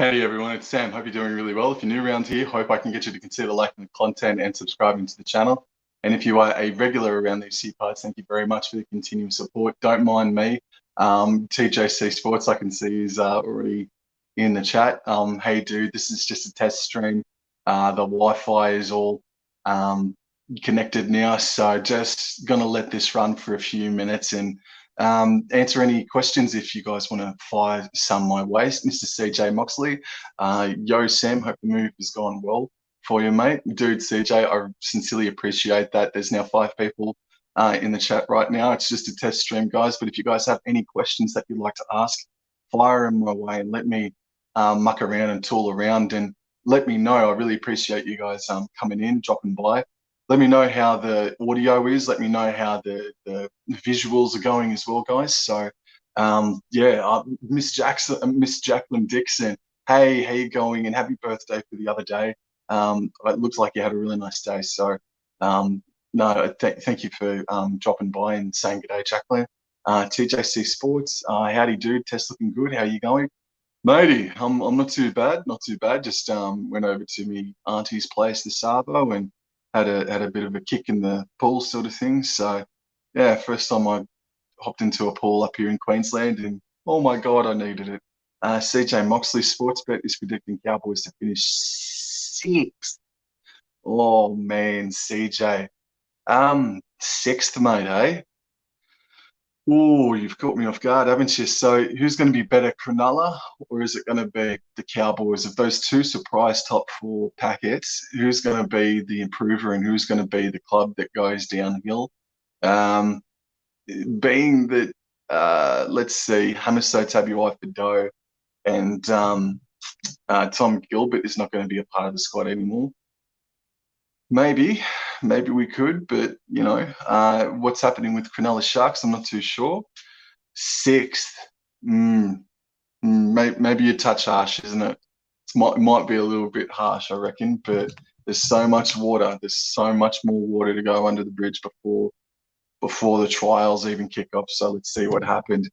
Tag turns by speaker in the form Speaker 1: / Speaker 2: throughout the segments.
Speaker 1: Hey everyone, it's Sam. Hope you're doing really well. If you're new around here, hope I can get you to consider liking the content and subscribing to the channel. And if you are a regular around these sea parts, thank you very much for the continuous support. Don't mind me. TJC Sports, I can see, is already in the chat. Hey dude, this is just a test stream. The Wi-Fi is all connected now, so just gonna let this run for a few minutes and answer any questions if you guys want to fire some my way. Mr. CJ Moxley, yo Sam, hope the move has gone well for you, mate. Dude, CJ, I sincerely appreciate that. There's now 5 people in the chat right now. It's just a test stream, guys, but if you guys have any questions that you'd like to ask, fire them my way and let me muck around and tool around and let me know. I really appreciate you guys coming in, dropping by. Let me know how the audio is. Let me know how the visuals are going as well, guys. So, Miss Jacqueline Dixon, hey, how you going? And happy birthday for the other day. It looks like you had a really nice day. So, thank you for dropping by and saying good day, Jacqueline. TJC Sports, howdy, dude. Test looking good. How you going? Matey, I'm not too bad, not too bad. Just went over to me auntie's place, the Sabo, and had a bit of a kick in the pool sort of thing. So yeah, first time I hopped into a pool up here in Queensland, and oh my God, I needed it. CJ Moxley Sportsbet is predicting Cowboys to finish 6th. Oh man, CJ. 6th, mate, eh? Oh, you've caught me off guard, haven't you? So who's going to be better, Cronulla, or is it going to be the Cowboys? Of those two surprise top 4 packets, who's going to be the improver and who's going to be the club that goes downhill? Being that, let's see, Hamiso Tabuai-Fidow and Tom Gilbert is not going to be a part of the squad anymore. Maybe we could, but you know, what's happening with Cronulla Sharks, I'm not too sure. 6th, maybe a touch harsh, isn't it? It might be a little bit harsh, I reckon, but there's so much water. There's so much more water to go under the bridge before the trials even kick off. So let's see what happened.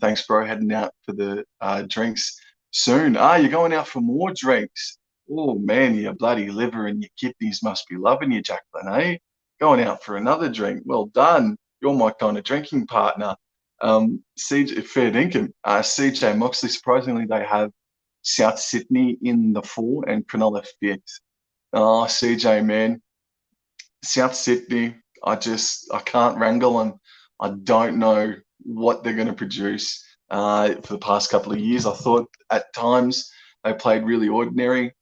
Speaker 1: Thanks, bro. Heading out for the drinks soon. You're going out for more drinks. Oh man, your bloody liver and your kidneys must be loving you, Jacqueline, eh? Going out for another drink. Well done. You're my kind of drinking partner. CJ, fair dinkum. CJ Moxley, surprisingly, they have South Sydney in the 4 and Cronulla 5th. Oh, CJ, man. South Sydney, I can't wrangle them. I don't know what they're going to produce for the past couple of years. I thought at times they played really ordinary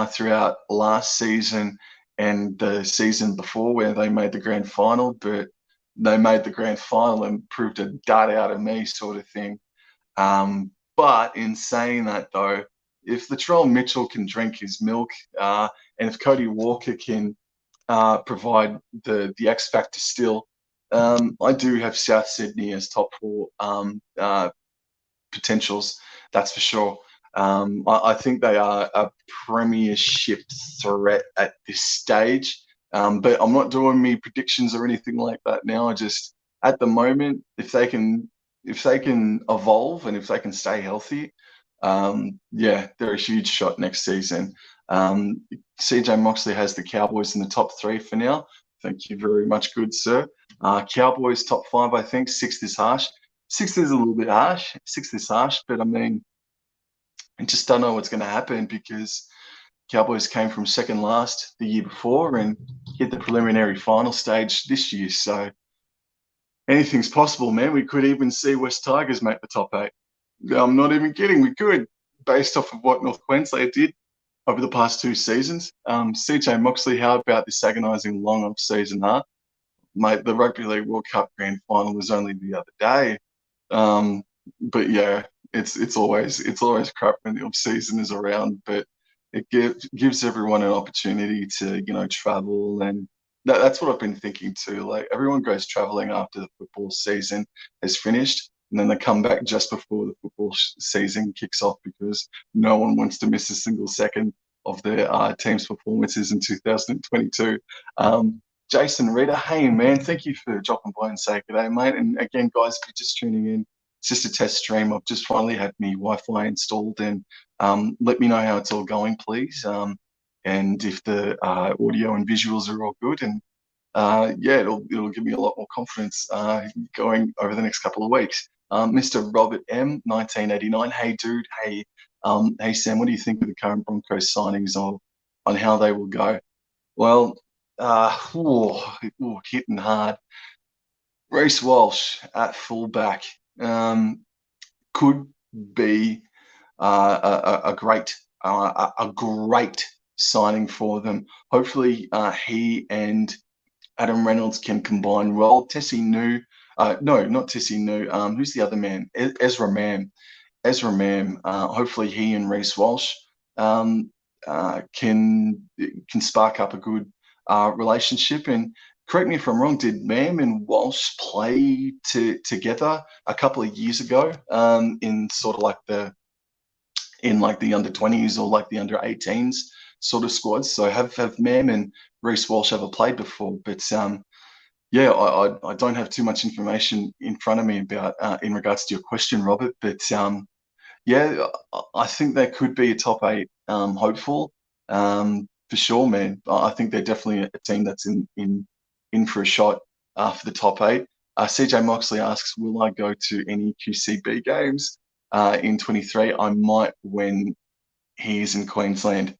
Speaker 1: throughout last season and the season before where they made the grand final, but they made the grand final and proved a dud out of me sort of thing. But in saying that, though, if Latrell Mitchell can drink his milk and if Cody Walker can provide the X factor still, I do have South Sydney as top 4 potentials, that's for sure. I think they are a premiership threat at this stage, but I'm not doing me predictions or anything like that now. I just, at the moment, if they can evolve and if they can stay healthy, yeah, they're a huge shot next season. CJ Moxley has the Cowboys in the top 3 for now. Thank you very much, good sir. Cowboys top 5, I think. 6th is harsh. 6th is a little bit harsh. 6th is harsh, but I mean, I just don't know what's going to happen because Cowboys came from second last the year before and hit the preliminary final stage this year. So anything's possible, man. We could even see West Tigers make the top 8. I'm not even kidding. We could, based off of what North Queensland did over the past 2 seasons. CJ Moxley, how about this agonising long off season, huh? Mate, the Rugby League World Cup Grand Final was only the other day. But yeah, it's always crap when the off season is around. But it gives everyone an opportunity to travel, and that's what I've been thinking too. Like everyone goes traveling after the football season is finished, and then they come back just before the football season kicks off because no one wants to miss a single second of their team's performances in 2022. Jason Reader, hey man, thank you for dropping by and saying good day, mate. And again, guys, if you're just tuning in, it's just a test stream. I've just finally had my Wi-Fi installed and Let me know how it's all going, please. And if the audio and visuals are all good, and yeah, it'll give me a lot more confidence going over the next couple of weeks. Mr. Robert M, 1989. Hey, dude. Hey, Sam. What do you think of the current Broncos signings on how they will go? Well, hitting hard. Reece Walsh at fullback could be a great signing for them. Hopefully, he and Adam Reynolds can combine well. Tessie New, no, not Tessie New. Who's the other man? Ezra Mam. Ezra Mam. Hopefully, he and Reece Walsh um, can spark up a good relationship. And correct me if I'm wrong. Did Mam and Walsh play together a couple of years ago in sort of like the under 20s or like the under 18s sort of squads? So have Mam and Reece Walsh ever played before? But yeah, I don't have too much information in front of me about in regards to your question, Robert. But yeah, I think they could be a top eight hopeful for sure, man. I think they're definitely a team that's in for a shot for the top eight. CJ Moxley asks, will I go to any QCB games in 23? I might when he's in Queensland.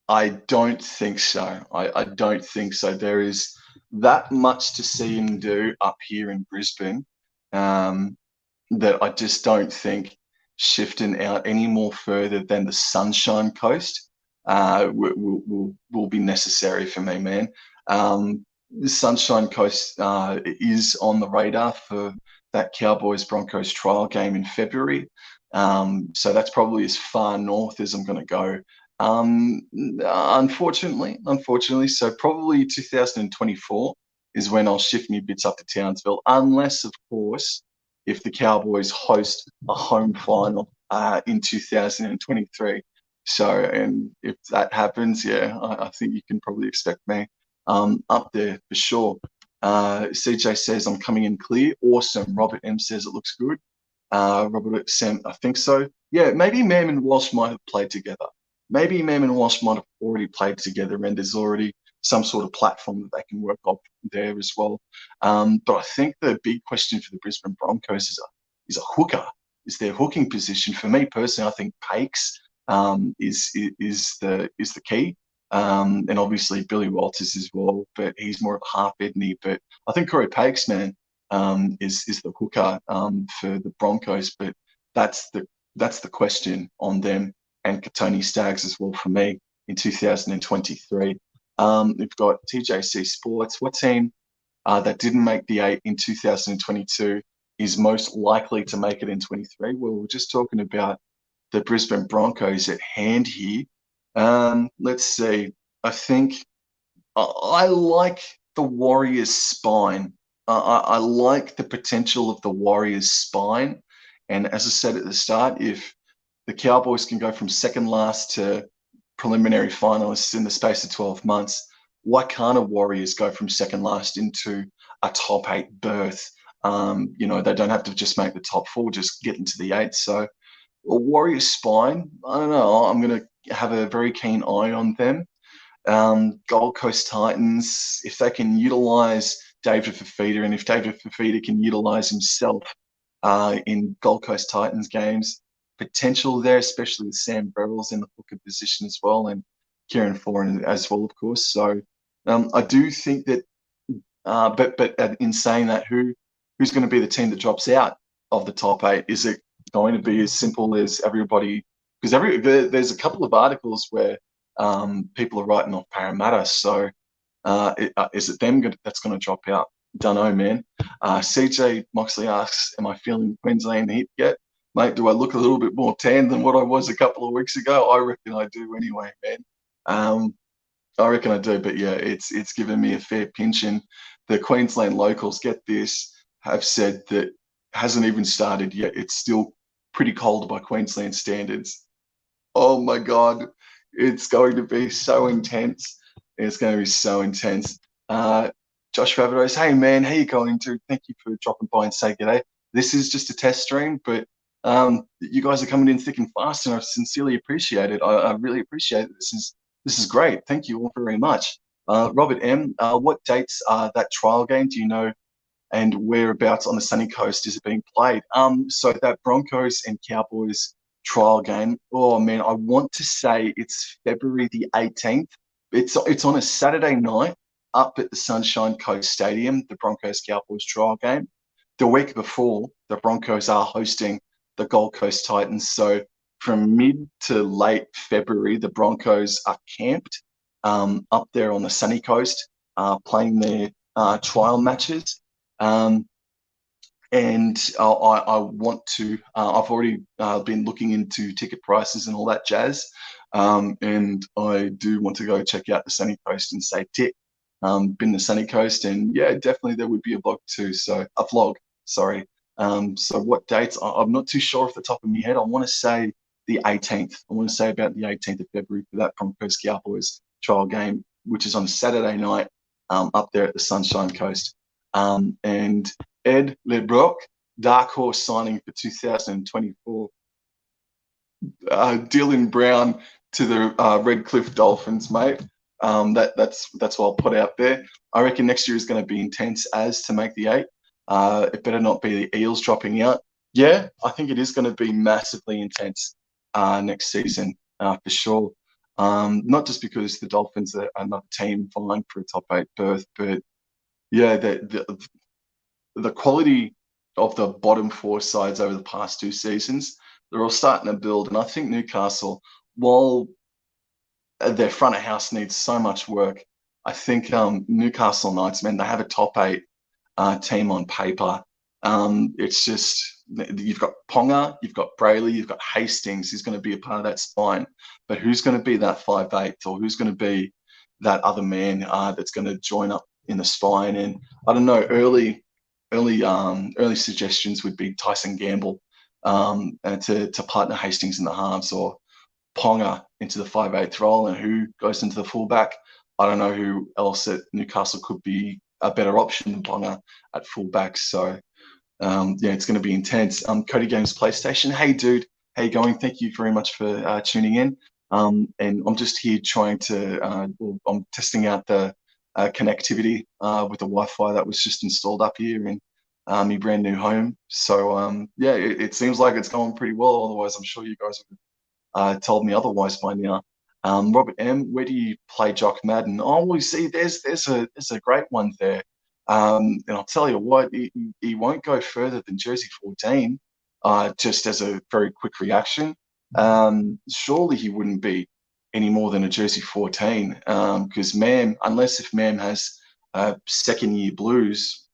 Speaker 1: I don't think so. I don't think so. There is that much to see and do up here in Brisbane that I just don't think shifting out any more further than the Sunshine Coast will be necessary for me, man. The Sunshine Coast is on the radar for that Cowboys Broncos trial game in February. So that's probably as far north as I'm going to go. Unfortunately. So probably 2024 is when I'll shift me bits up to Townsville, unless, of course, if the Cowboys host a home final in 2023. So, and if that happens, yeah, I think you can probably expect me up there for sure. CJ says I'm coming in clear. Awesome. Robert M says it looks good. Robert Sam, I think so. Yeah, maybe Mam and Walsh might have played together. Maybe Mam and Walsh might have already played together, and there's already some sort of platform that they can work off there as well. But I think the big question for the Brisbane Broncos is a hooker. Is their hooking position? For me personally, I think Pakes is the key. And obviously Billy Walters as well, but he's more of a half, isn't he? But I think Corey Pakes, man, is the hooker for the Broncos. But that's the question on them and Tony Staggs as well for me in 2023. We've got TJC Sports. What team that didn't make the eight in 2022 is most likely to make it in 23? Well, we're just talking about the Brisbane Broncos at hand here. Let's see. I think I like the Warriors' spine. I like the potential of the Warriors' spine. And as I said at the start, if the Cowboys can go from second last to preliminary finalists in the space of 12 months, why can't a Warriors go from second last into a top eight berth? They don't have to just make the top four, just get into the eight. So a Warriors spine, I don't know. I'm going to have a very keen eye on them. Gold Coast Titans, if they can utilize David Fifita, and if David Fifita can utilize himself in Gold Coast Titans games, potential there, especially with Sam Verrills in the hooker position as well, and Kieran Foran as well, of course. So I do think that, but in saying that, who's going to be the team that drops out of the top eight? Is it going to be as simple as everybody? Because there's a couple of articles where people are writing off Parramatta. So is it them that's going to drop out? Don't know, man. CJ Moxley asks, am I feeling Queensland heat yet? Mate, do I look a little bit more tan than what I was a couple of weeks ago? I reckon I do anyway, man. I reckon I do, but yeah, it's given me a fair pinch. And the Queensland locals, get this, have said that hasn't even started yet. It's still pretty cold by Queensland standards. Oh my God, it's going to be so intense. It's going to be so intense. Josh Ravidos, hey man, how you going, dude? Thank you for dropping by and say g'day. This is just a test stream, but You guys are coming in thick and fast, and I sincerely appreciate it. I really appreciate it. This is great. Thank you all very much. Robert M, what dates are that trial game? Do you know? And whereabouts on the sunny coast is it being played? So that Broncos and Cowboys trial game. Oh man, I want to say it's February the 18th. It's on a Saturday night up at the Sunshine Coast Stadium, the Broncos Cowboys trial game. The week before, the Broncos are hosting the Gold Coast Titans. So from mid to late February, the Broncos are camped up there on the sunny coast, playing their trial matches. Um, and I want to. I've already been looking into ticket prices and all that jazz, and I do want to go check out the Sunny Coast and say tit. Been the Sunny Coast, and yeah, definitely there would be a vlog too. So a vlog, sorry. So what dates? I'm not too sure off the top of my head. I want to say the 18th. I want to say about the 18th of February for that Broncos Cowboys trial game, which is on Saturday night up there at the Sunshine Coast. And Ed LeBrock, dark horse signing for 2024. Dylan Brown to the Redcliffe Dolphins, mate. That's what I'll put out there. I reckon next year is going to be intense as to make the 8. It better not be the Eels dropping out. Yeah, I think it is going to be massively intense next season for sure. Not just because the Dolphins are another team vying for a top 8 berth, but yeah, the quality of the bottom 4 sides over the past 2 seasons, they're all starting to build. And I think Newcastle, while their front of house needs so much work, I think Newcastle Knights, man, they have a top 8 team on paper. It's just, you've got Ponga, you've got Brayley, you've got Hastings, who's going to be a part of that spine. But who's going to be that 5'8", or who's going to be that other man that's going to join up in the spine? And I don't know, early suggestions would be Tyson Gamble to partner Hastings in the halves, or Ponga into the 5'8" role, and who goes into the fullback. I don't know who else at Newcastle could be a better option than Ponga at fullback. So yeah, it's going to be intense. Cody Games PlayStation, hey dude, how you going? Thank you very much for tuning in. And I'm just here trying to, I'm testing out the connectivity with the Wi-Fi that was just installed up here in my brand new home. So yeah, it seems like it's going pretty well. Otherwise, I'm sure you guys have told me otherwise by now. Robert M, where do you play Jock Madden? Oh, we see there's a great one there. And I'll tell you what, he won't go further than Jersey 14, just as a very quick reaction. Surely he wouldn't be any more than a Jersey 14, because Mam, unless if Mam has second year blues,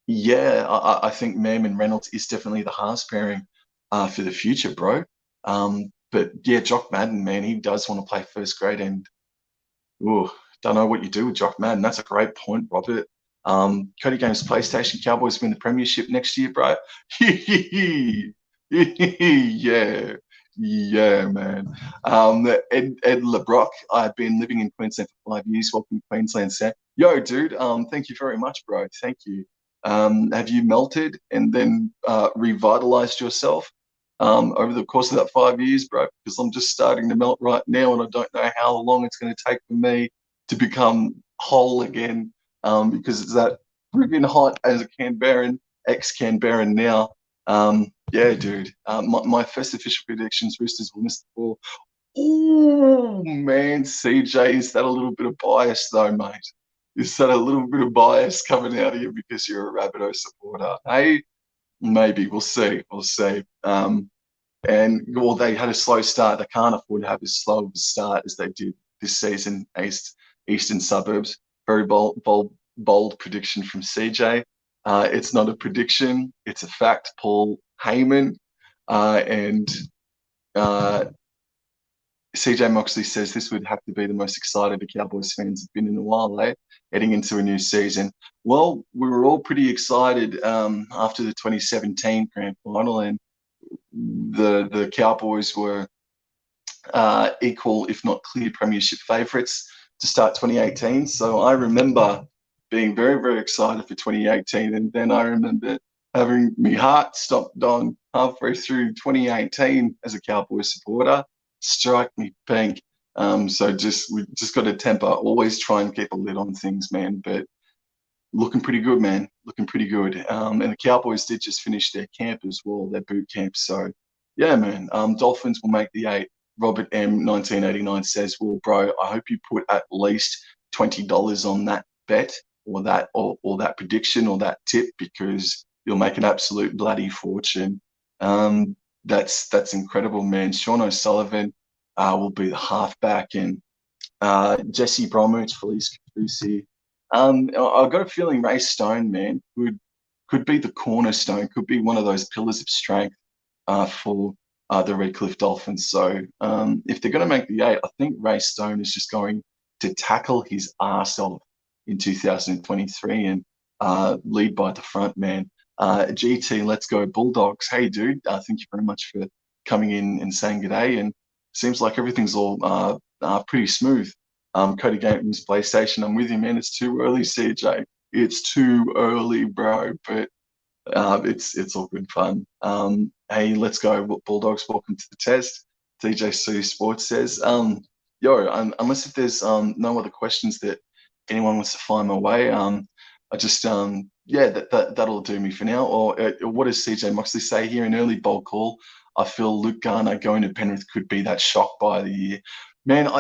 Speaker 1: yeah, I think Mam and Reynolds is definitely the halves pairing for the future, bro. But yeah, Jock Madden, man, he does want to play first grade, and ooh, don't know what you do with Jock Madden. That's a great point, Robert. Cody Games PlayStation, Cowboys win the premiership next year, bro. Yeah, yeah, man. Ed LeBrock, I've been living in Queensland for 5 years. Welcome to Queensland, Sam. Yo, dude. Thank you very much, bro. Thank you. Have you melted and then revitalized yourself over the course of that 5 years, bro? Because I'm just starting to melt right now, and I don't know how long it's going to take for me to become whole again. Because it's that friggin' hot as a Canberran, ex-Canberran now. Yeah, dude. My first official predictions: Roosters will miss the ball. Oh man, CJ, is that a little bit of bias though, mate? Is that a little bit of bias coming out of you because you're a Rabbitoh supporter? Hey, maybe we'll see. We'll see. And well, they had a slow start. They can't afford to have as slow of a start as they did this season. Eastern Suburbs. Very bold prediction from CJ. It's not a prediction; it's a fact. Paul Heyman and CJ Moxley says this would have to be the most excited the Cowboys fans have been in a while, heading into a new season. Well, we were all pretty excited after the 2017 Grand Final, and the Cowboys were equal, if not clear, premiership favourites to start 2018. So I remember being very, very excited for 2018, and then I remember having me heart stopped on halfway through 2018 as a Cowboys supporter. Strike me pink. So we just got to temper. Always try and keep a lid on things, man. But looking pretty good, man. Looking pretty good. And the Cowboys did just finish their camp as well, their boot camp. So, yeah, man. Dolphins will make the eight. Robert M. 1989 says, "Well, bro, I hope you put at least $20 on that bet or that prediction or that tip because you'll make an absolute bloody fortune." That's incredible, man. Sean O'Sullivan will be the halfback, and Jesse Bromwich, Felice Kafusi. I've got a feeling Ray Stone, man, could be the cornerstone, could be one of those pillars of strength for the Redcliffe Dolphins. So if they're going to make the eight, I think Ray Stone is just going to tackle his arse off in 2023 and lead by the front, man. GT, let's go Bulldogs. Hey, dude, thank you very much for coming in and saying good day. And seems like everything's all pretty smooth. Cody Games PlayStation, I'm with you, man. It's too early, CJ. It's too early, bro. But it's all good fun. Hey, let's go Bulldogs. Welcome to the test. TJC Sports says, unless if there's no other questions that anyone wants to find my way, I just yeah, that'll do me for now. Or what does CJ Moxley say here? An early bold call. I feel Luke Garner going to Penrith could be that shock by the year. Man,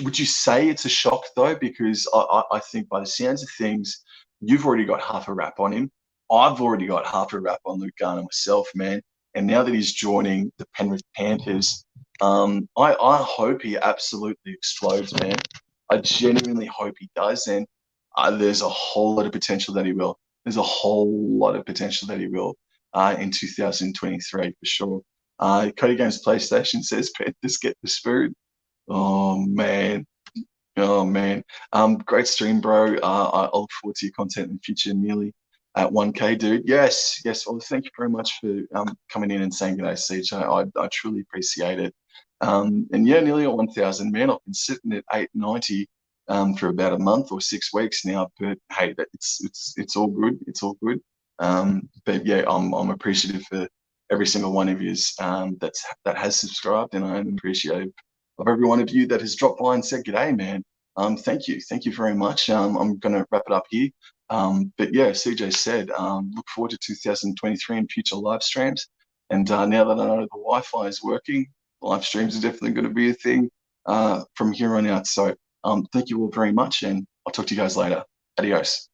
Speaker 1: would you say it's a shock though? Because I think by the sounds of things, you've already got half a wrap on him. I've already got half a wrap on Luke Garner myself, man. And now that he's joining the Penrith Panthers, I hope he absolutely explodes, man. I genuinely hope he does. And there's a whole lot of potential that he will. There's a whole lot of potential that he will in 2023 for sure. Cody Games PlayStation says Panthers get the spoon. Oh man. Oh man. Great stream, bro. I look forward to your content in the future, nearly at 1K, dude. Yes, yes. Well, thank you very much for coming in and saying good day, CJ. I truly appreciate it. And yeah, nearly at 1,000, man. I've been sitting at 890 for about a month or 6 weeks now. But hey, it's all good. It's all good. But yeah, I'm appreciative for every single one of you that has subscribed, and I am appreciative of every one of you that has dropped by and said good day, man. Thank you very much. I'm going to wrap it up here. But yeah, CJ said, look forward to 2023 and future live streams. And now that I know the Wi-Fi is working, live streams are definitely going to be a thing from here on out. So thank you all very much, and I'll talk to you guys later. Adios.